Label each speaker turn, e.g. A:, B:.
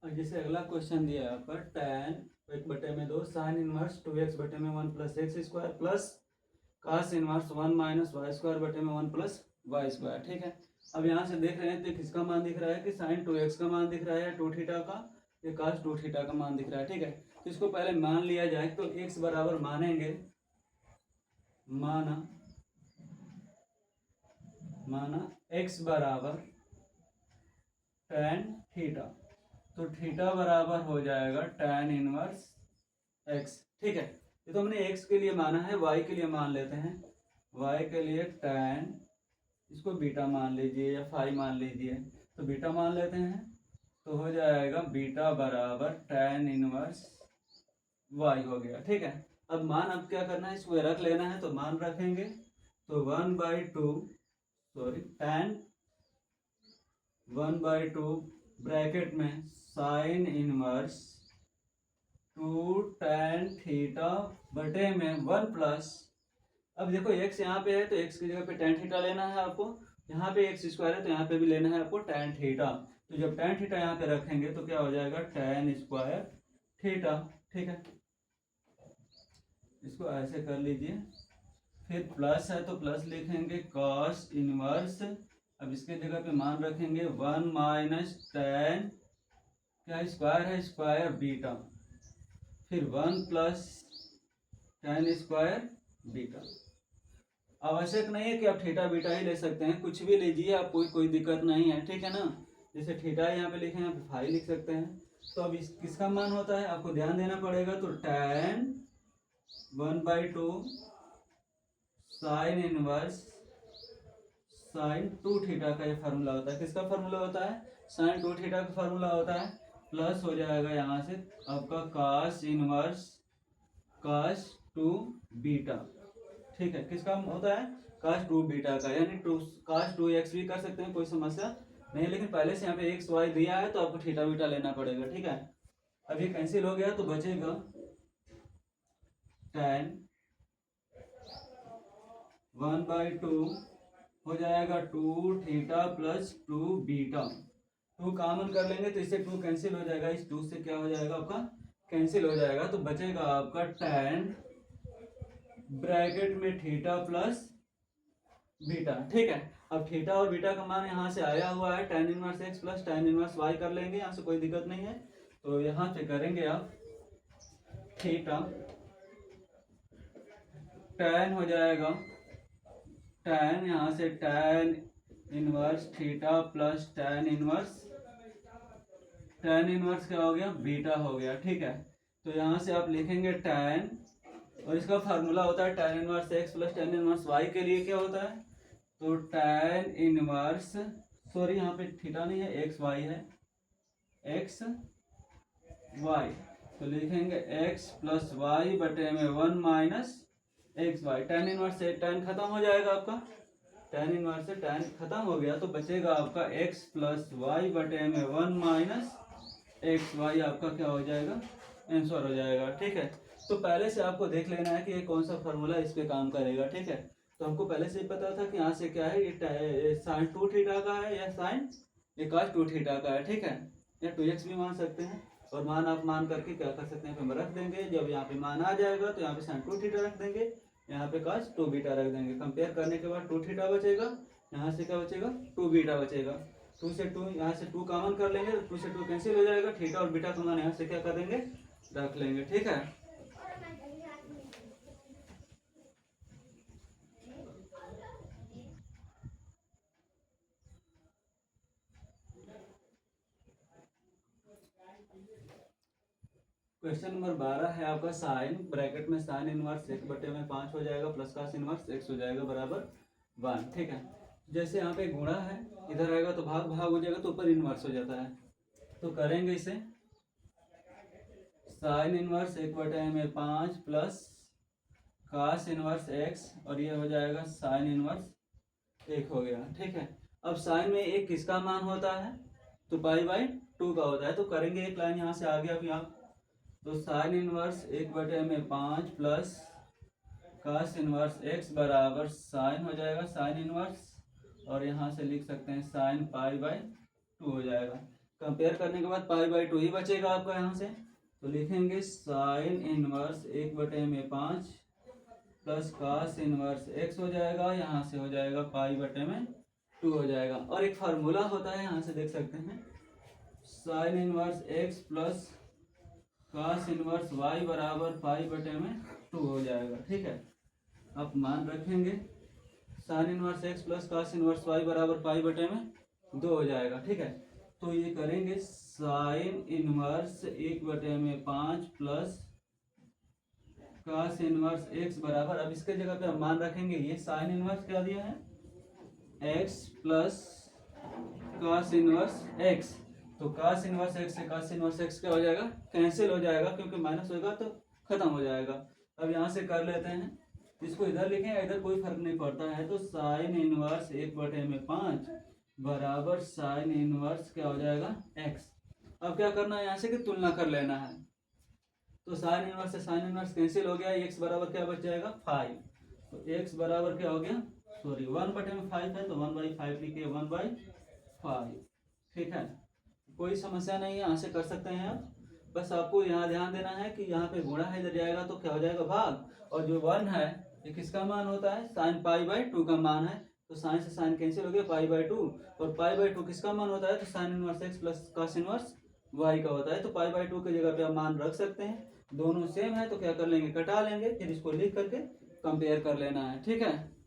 A: और जैसे अगला क्वेश्चन दिया है आपका tan 1/2 sine inverse 2x/1 plus X square plus cos inverse 1 minus Y square बटे में 1 प्लस वाई स्क्वायर। ठीक है, अब यहाँ से देख रहे हैं तो किसका मान दिख रहा है कि साइन 2x का मान दिख रहा है 2 थीटा का, ये cos 2 थीटा का मान दिख रहा है। ठीक है, तो इसको पहले मान लिया जाए तो x बराबर मानेंगे, माना x बराबर tan थीटा, तो थीटा बराबर हो जाएगा tan इनवर्स x। ठीक है, ये तो हमने x के लिए माना है, y के लिए मान लेते हैं, y के लिए tan, इसको बीटा मान लीजिए या फाई मान लीजिए, तो बीटा मान लेते हैं, तो हो जाएगा बीटा बराबर tan इनवर्स y हो गया। ठीक है, अब मान अब क्या करना है, इसको रख लेना है, तो मान रखेंगे तो 1/2 tan 1/2 ब्रैकेट में साइन इनवर्स 2 tan थीटा बटे में 1 प्लस, अब देखो x यहाँ पे है तो x की जगह पे tan थीटा लेना है आपको, यहाँ पे x स्क्वायर है तो यहाँ पे भी लेना है आपको tan थीटा, तो जब tan थीटा यहाँ पे रखेंगे तो क्या हो जाएगा tan स्क्वायर थीटा। ठीक है, इसको ऐसे कर लीजिए, फिर प्लस है तो प्लस लिखेंगे cos इनवर्स, अब इसके जगह पे मान रखेंगे 1 माइनस tan, क्या स्क्वायर है स्क्वायर बीटा, फिर 1 प्लस tan स्क्वायर बीटा। आवश्यक नहीं है कि आप थीटा बीटा ही ले सकते हैं, कुछ भी लीजिए आप, कोई दिक्कत नहीं है। ठीक है ना, जैसे थीटा यहाँ पे लिखे हैं, आप फाई लिख सकते हैं। तो अब इस किसका मान होता है आपको ध्यान देना पड़ेगा, तो tan 1/2 sine inverse sine 2 theta का ये फार्मूला होता है, किसका फार्मूला होता है, साइन 2 थीटा का फार्मूला होता है, प्लस हो जाएगा यहाँ से आपका cos इनवर्स cos 2 बीटा। ठीक है, किसका होता है cos 2 बीटा का, यानी cos 2x भी कर सकते हैं, कोई समस्या नहीं, लेकिन पहले से यहाँ पे x y दिया है तो आपको थीटा बीटा लेना पड़ेगा। ठीक है, अब ये कैंसिल हो गया तो बचेगा tan 1/2 हो जाएगा 2 थीटा प्लस 2 बीटा, 2 कॉमन कर लेंगे तो इससे 2 कैंसिल हो जाएगा, इस 2 से क्या हो जाएगा आपका कैंसिल हो जाएगा, तो बचेगा आपका tan ब्रैकेट में थीटा प्लस बीटा। ठीक है, अब थीटा और बीटा का मान यहाँ से आया हुआ है, tan inverse x plus tan inverse y कर लेंगे, यहाँ से कोई दिक्कत नहीं है, तो यहाँ से करेंगे आप थीटा, tan हो जाएगा tan, यहाँ से tan inverse theta plus tan inverse क्या हो गया बीटा हो गया। ठीक है, तो यहाँ से आप लिखेंगे tan, और इसका फार्मूला होता है tan inverse x plus tan inverse y के लिए क्या होता है, तो tan इनवर्स, सॉरी यहाँ पे थीटा नहीं है एक्स वाई है, एक्स वाई, तो लिखेंगे x प्लस वाई बटे में 1 minus X Y, tan inverse से tan खत्म हो जाएगा आपका, tan इनवर्स से tan खत्म हो गया, तो बचेगा आपका x प्लस वाई बटे में 1 माइनस एक्स वाई, आपका क्या हो जाएगा आंसर हो जाएगा। ठीक है, तो पहले से आपको देख लेना है कि ये कौन सा फार्मूला इस पे काम करेगा। ठीक है, तो हमको पहले से ही पता था कि यहाँ से क्या है, ये साइन 2 थीटा का है या साइन ये cos 2 थीटा का है। ठीक है, या 2x भी मान सकते हैं, और मान आप मान करके क्या कर सकते हैं, हम रख देंगे, जब यहाँ पे मान आ जाएगा तो यहाँ पे साइन 2 थीटा रख देंगे, यहाँ पे cos 2 बीटा रख देंगे, कंपेयर करने के बाद 2 थीटा बचेगा, यहाँ से क्या बचेगा 2 बीटा बचेगा, 2 से 2 यहाँ से 2 कॉमन कर लेंगे, 2 से 2 कैंसिल हो जाएगा, थीटा और बीटा का मान यहाँ से क्या कर देंगे रख लेंगे। ठीक है, क्वेश्चन नंबर 12 है आपका, साइन ब्रैकेट में साइन इनवर्स 1/5 हो जाएगा प्लस cos इनवर्स x हो जाएगा बराबर 1। ठीक है, जैसे यहाँ पे गुणा है, इधर आएगा तो भाग भाग हो जाएगा तो ऊपर इनवर्स हो जाता है, तो करेंगे इसे sign inverse 1/5 plus cos inverse x, और ये हो जाएगा साइन इनवर्स 1 हो गया। ठीक है, अब साइन में एक किसका मान होता है, तो पाई/2 का होता है, तो करेंगे एक लाइन यहाँ से आ गया, अभी आप तो sine inverse 1/5 plus cos inverse x बराबर साइन हो जाएगा साइन इनवर्स, और यहाँ से लिख सकते हैं साइन पाई/2 हो जाएगा। कंपेयर करने के बाद पाई बाई टू ही बचेगा आपका यहाँ से। तो लिखेंगे sine inverse 1/5 plus cos inverse x हो जाएगा, यहाँ से हो जाएगा पाई बटे में 2 हो जाएगा। और एक फार्मूला होता है, यहाँ से देख सकते हैं, sine inverse x plus cos inverse y बराबर पाई बटे में 2 हो जाएगा। ठीक है, आप मान रखेंगे sine inverse x plus cos inverse y बराबर पाई बटे में 2 हो जाएगा। ठीक है, तो ये करेंगे sine inverse 1/5 plus cos inverse x बराबर, अब इसके जगह पे हम मान रखेंगे ये साइन इनवर्स क्या दिया है x plus cos inverse x। तो कास इनवर्स x से कास इनवर्स x क्या हो जाएगा, कैंसिल हो जाएगा, क्योंकि माइनस होगा तो खत्म हो जाएगा। अब यहाँ से कर लेते हैं, इसको इधर लिखें इधर कोई फर्क नहीं पड़ता है। तो साइन इनवर्स 1/5 बराबर साइन इनवर्स क्या हो जाएगा x। अब क्या करना है, यहाँ से कि तुलना कर लेना है। तो साइन इनवर्स से साइन इनवर्स कैंसिल हो गया, x बराबर क्या बच जाएगा 5। तो x बराबर क्या हो गया, सॉरी 1/5 है तो 1/5 लिखिए 1/5। ठीक है, कोई समस्या नहीं है, यहाँ से कर सकते हैं आप। बस आपको यहाँ ध्यान देना है कि यहाँ पे गुणा है, इधर जाएगा तो क्या हो जाएगा भाग, और जो 1 है ये किसका मान होता है, साइन पाई बाई 2 का मान है। तो साइन से साइन कैंसिल हो गया पाई बाई 2, और पाई बाई 2 किसका मान होता है, तो sine inverse x plus cos inverse y का होता है। तो पाई बाई 2 की जगह पे आप मान रख सकते हैं, दोनों सेम है तो क्या कर लेंगे, कटा लेंगे, फिर इसको लिख करके कंपेयर कर लेना है। ठीक है।